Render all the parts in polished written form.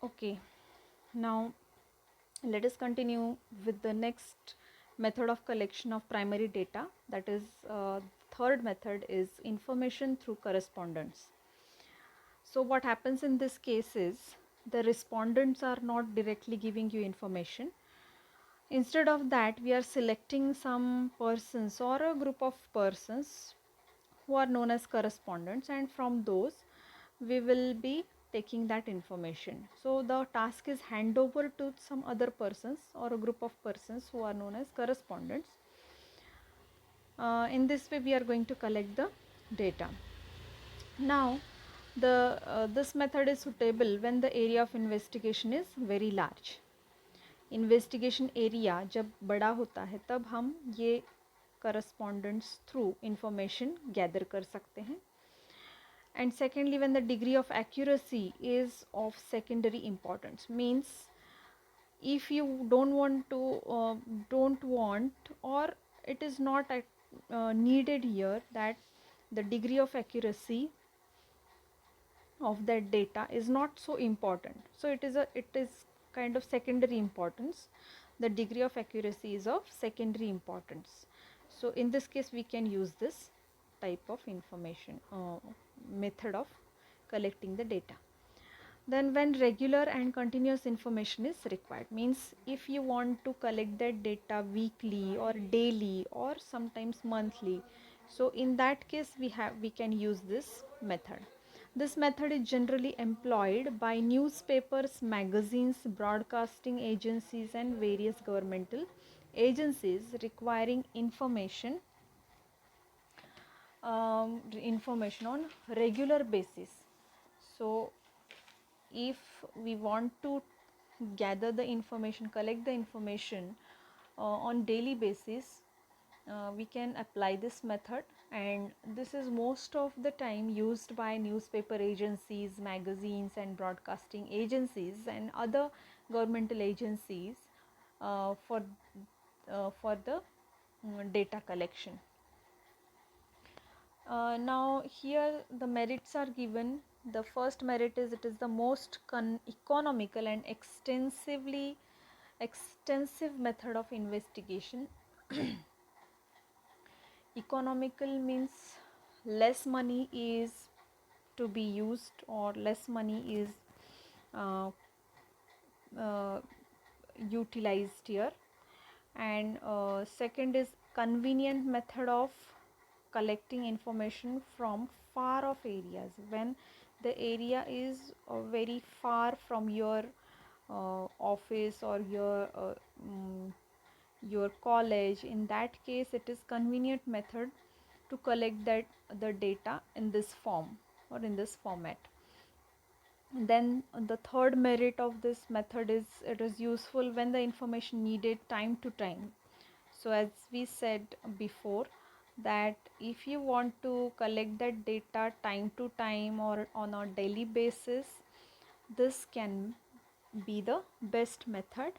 Okay, now let us continue with the next method of collection of primary data. That is, third method is information through correspondence. So what happens in this case is the respondents are not directly giving you information. Instead of that, we are selecting some persons or a group of persons who are known as correspondents, and from those we will be taking that information. So the task is hand over to some other persons or a group of persons who are known as correspondents. In this way we are going to collect the data. Now this method is suitable when the area of investigation is very large. Investigation area जब बड़ा होता है तब हम ये correspondents through information gather कर सकते हैं. And secondly, when the degree of accuracy is of secondary importance, means if you don't want or it is not needed here that the degree of accuracy of that data is not so important, so it is kind of secondary importance. The degree of accuracy is of secondary importance, so in this case we can use this type of information method of collecting the data. Then when regular and continuous information is required, means if you want to collect that data weekly or daily or sometimes monthly, so in that case we can use this method. This method is generally employed by newspapers, magazines, broadcasting agencies and various governmental agencies requiring information on regular basis. So if we want to gather the information, collect the information on daily basis, we can apply this method, and this is most of the time used by newspaper agencies, magazines and broadcasting agencies and other governmental agencies for the data collection. Now here the merits are given. The first merit is it is the most economical and extensive method of investigation. Economical means less money is to be used or less money is uh, uh, utilized here, and second is convenient method of collecting information from far off areas. When the area is very far from your office or your college, in that case it is convenient method to collect the data in this form or in this format. Then the third merit of this method is it is useful when the information needed time to time. So as we said before, that if you want to collect that data time to time or on a daily basis, this can be the best method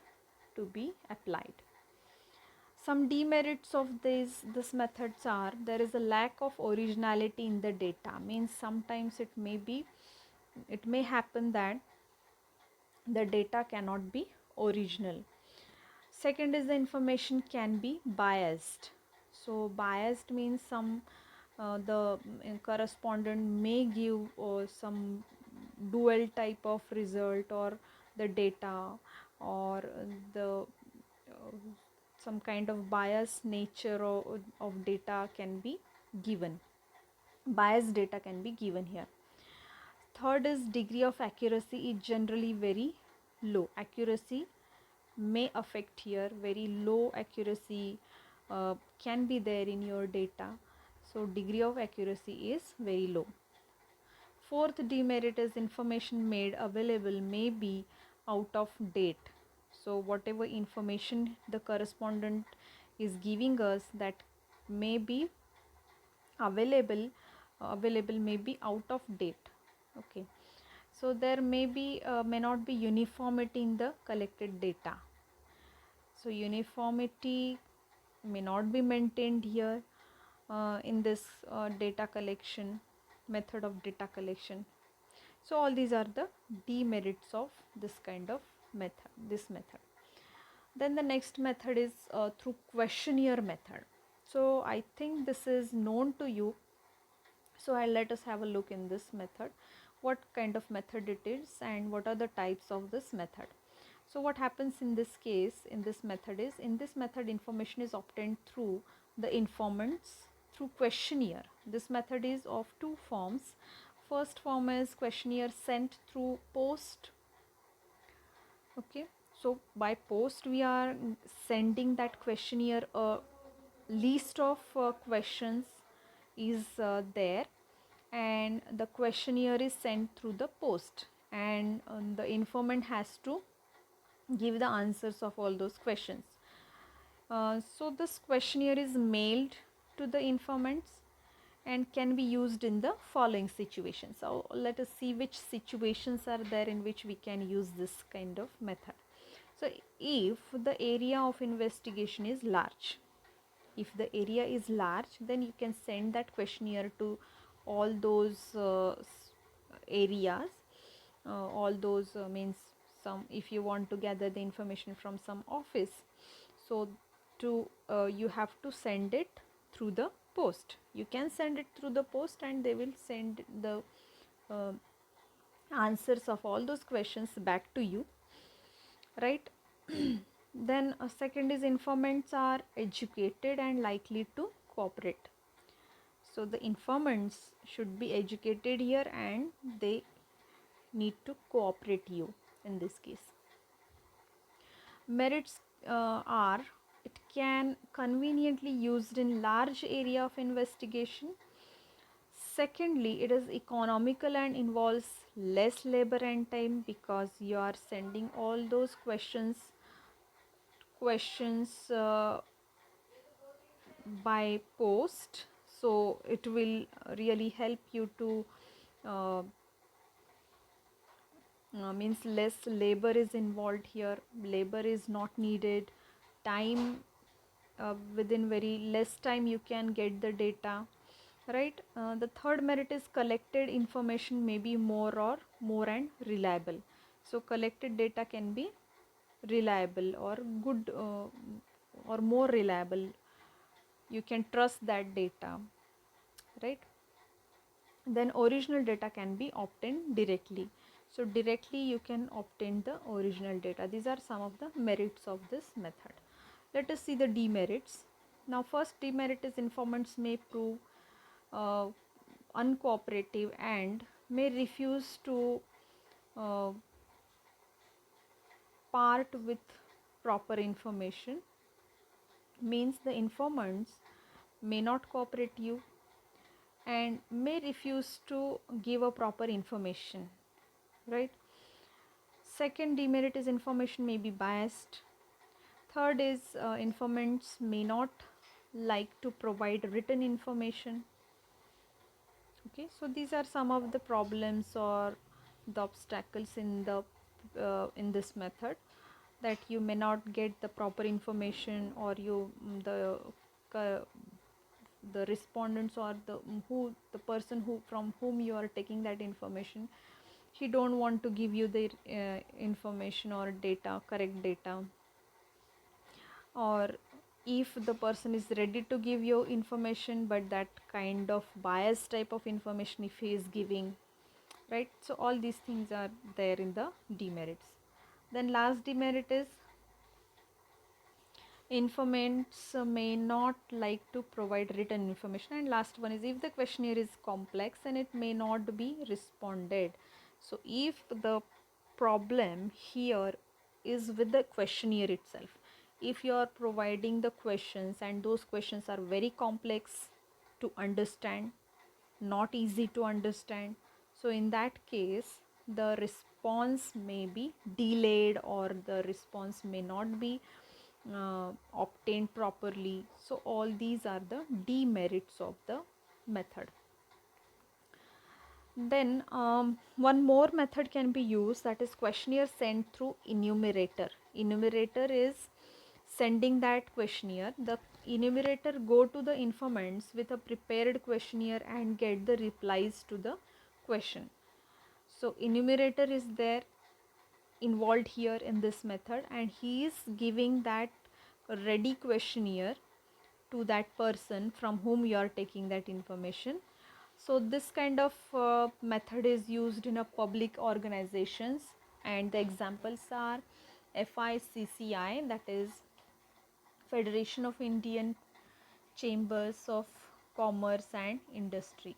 to be applied. Some demerits of this methods are there is a lack of originality in the data, means sometimes it may happen that the data cannot be original. Second is the information can be biased. So biased means the correspondent may give some dual type of result, or the data or the some kind of biased nature of data can be given. Biased data can be given here. Third is degree of accuracy is generally very low. Accuracy may affect here. Very low accuracy can be there in your data, so degree of accuracy is very low. Fourth demerit is information made available may be out of date. So whatever information the correspondent is giving us, that may be available may be out of date. Okay, so there may not be uniformity in the collected data. So uniformity may not be maintained here in this data collection method of data collection. So all these are the demerits of this kind of method. Then the next method is through questionnaire method. So I think this is known to you, so let us have a look in this method, what kind of method it is and what are the types of this method. So what happens in this case, in this method is, in this method information is obtained through the informants through questionnaire. This method is of two forms. First form is questionnaire sent through post. Okay, so by post we are sending that questionnaire, a list of questions is there, and the questionnaire is sent through the post, and the informant has to give the answers of all those questions. So this questionnaire is mailed to the informants and can be used in the following situations. So let us see which situations are there in which we can use this kind of method. So if the area of investigation is large, if the area is large, then you can send that questionnaire to all those areas, all those means some, if you want to gather the information from some office, so to you have to send it through the post. You can send it through the post and they will send the uh, answers of all those questions back to you, right? Then second is informants are educated and likely to cooperate. So the informants should be educated here and they need to cooperate you in this case. Merits are, it can conveniently used in large area of investigation. Secondly, it is economical and involves less labor and time because you are sending all those questions by post, so it will really help you to uh, means less labor is involved here, labor is not needed, time, within very less time you can get the data, right? The third merit is collected information may be more and reliable. So collected data can be reliable or good, or more reliable, you can trust that data, right? Then original data can be obtained directly, so directly you can obtain the original data. These are some of the merits of this method. Let us see the demerits. Now first demerit is informants may prove uh, uncooperative and may refuse to uh, part with proper information, means the informants may not cooperate you and may refuse to give a proper information, right? Second demerit is information may be biased. Third is informants may not like to provide written information. Okay, so these are some of the problems or the obstacles in this method, that you may not get the proper information, or you the respondents or the person who from whom you are taking that information, he don't want to give you the information or data, correct data, or if the person is ready to give you information but that kind of bias type of information if he is giving, right? So all these things are there in the demerits. Then last demerit is informants may not like to provide written information, and last one is if the questionnaire is complex and it may not be responded. So if the problem here is with the questionnaire itself, if you are providing the questions and those questions are very complex to understand, not easy to understand, so in that case the response may be delayed or the response may not be obtained properly. So all these are the demerits of the method. Then one more method can be used, that is questionnaire sent through enumerator. Enumerator is sending that questionnaire. The enumerator go to the informants with a prepared questionnaire and get the replies to the question. So enumerator is there involved here in this method, and he is giving that ready questionnaire to that person from whom you are taking that information. So this kind of method is used in a public organizations, and the examples are FICCI, that is Federation of Indian Chambers of Commerce and Industry,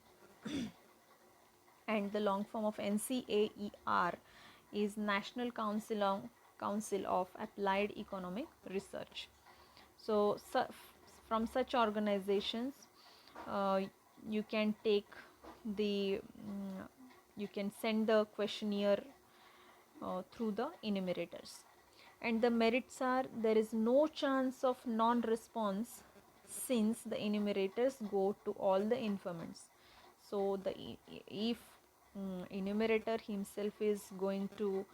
and the long form of NCAER is National Council of Applied Economic Research. So, from such organizations, uh, you can take the you can send the questionnaire through the enumerators. And the merits are, there is no chance of non-response since the enumerators go to all the informants. So the if enumerator himself is going to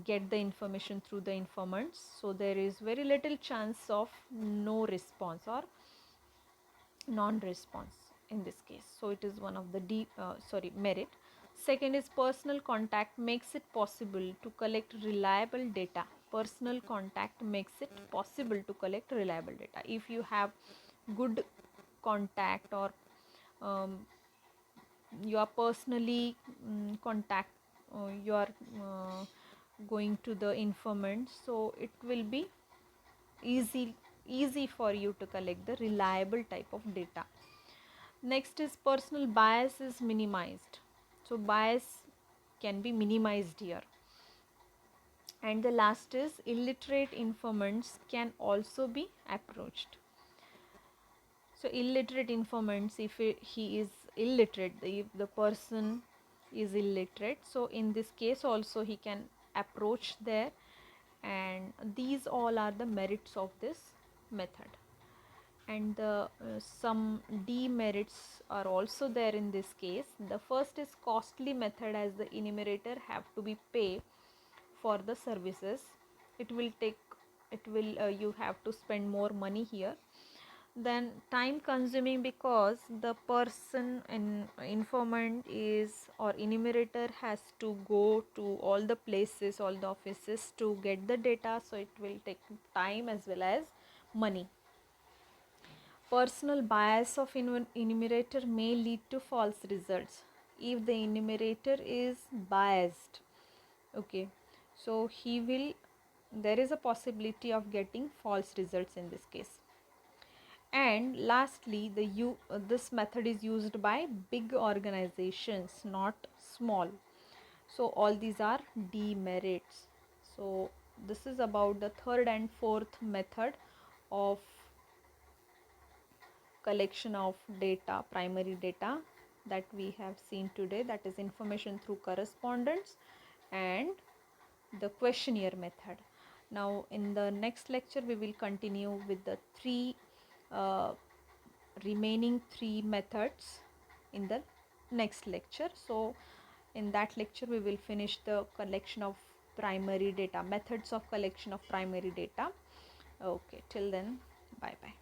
get the information through the informants, so there is very little chance of no response or non-response in this case. So it is one of the merit. Second is personal contact makes it possible to collect reliable data. Personal contact makes it possible to collect reliable data. If you have good contact, or you are personally contact you are going to the informant, so it will be easy for you to collect the reliable type of data. Next is personal bias is minimized. So bias can be minimized here. And the last is illiterate informants can also be approached. So illiterate informants, if he is illiterate, if the person is illiterate, so in this case also he can approach there, and these all are the merits of this method. And the some demerits are also there in this case. The first is costly method, as the enumerator have to be pay for the services. You have to spend more money here. Then time consuming, because the person and informant is, or enumerator has to go to all the places, all the offices to get the data, so it will take time as well as money. Personal bias of enumerator may lead to false results. If the enumerator is biased, okay, so there is a possibility of getting false results in this case. And lastly, this method is used by big organizations, not small. So all these are demerits. So this is about the third and fourth method of collection of data, primary data, that we have seen today, that is information through correspondence and the questionnaire method. Now in the next lecture we will continue with the remaining three methods in the next lecture. So in that lecture we will finish the collection of primary data, methods of collection of primary data. Okay, till then, bye bye.